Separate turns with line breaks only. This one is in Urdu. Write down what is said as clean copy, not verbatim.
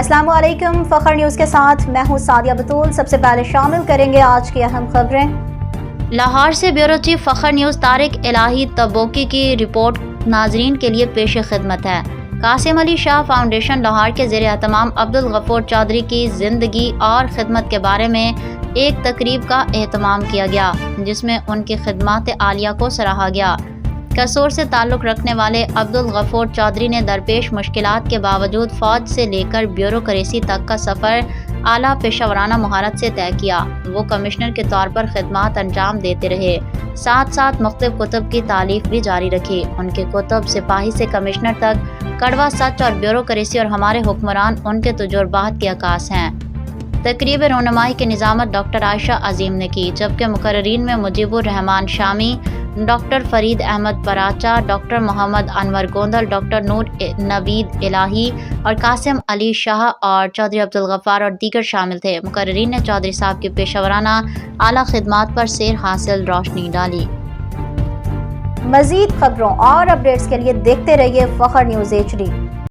السلام علیکم، فخر نیوز کے ساتھ میں ہوں سعدیہ بطول۔ سب سے پہلے شامل کریں گے آج کی اہم خبریں۔
لاہور سے بیورو چیف فخر نیوز طارق الہی تبوکی کی رپورٹ ناظرین کے لیے پیش خدمت ہے۔ قاسم علی شاہ فاؤنڈیشن لاہور کے زیر اہتمام عبدالغفور چودھری کی زندگی اور خدمت کے بارے میں ایک تقریب کا اہتمام کیا گیا، جس میں ان کی خدمات عالیہ کو سراہا گیا۔ قصور سے تعلق رکھنے والے عبدالغفور چودھری نے درپیش مشکلات کے باوجود فوج سے لے کر بیوروکریسی تک کا سفر اعلیٰ پیشہ ورانہ مہارت سے طے کیا۔ وہ کمشنر کے طور پر خدمات انجام دیتے رہے، ساتھ ساتھ مختلف کتب کی تالیف بھی جاری رکھی۔ ان کے کتب سپاہی سے کمشنر تک، کڑوا سچ اور بیوروکریسی اور ہمارے حکمران ان کے تجربات کی عکاس ہیں۔ تقریب رونمائی کی نظامت ڈاکٹر عائشہ عظیم نے کی، جبکہ مقررین میں مجیب الرحمان شامی، doctor Farid Ahmad Paracha, doctor Muhammad Anwar Gondal, doctor نور نوید الہی اور قاسم علی شاہ اور چودھری عبدالغفار اور دیگر شامل تھے۔ مقررین نے چودھری صاحب کی پیشہ ورانہ اعلیٰ خدمات پر سیر حاصل روشنی ڈالی۔
مزید خبروں اور اپڈیٹس کے لیے دیکھتے رہیے فخر نیوز HD۔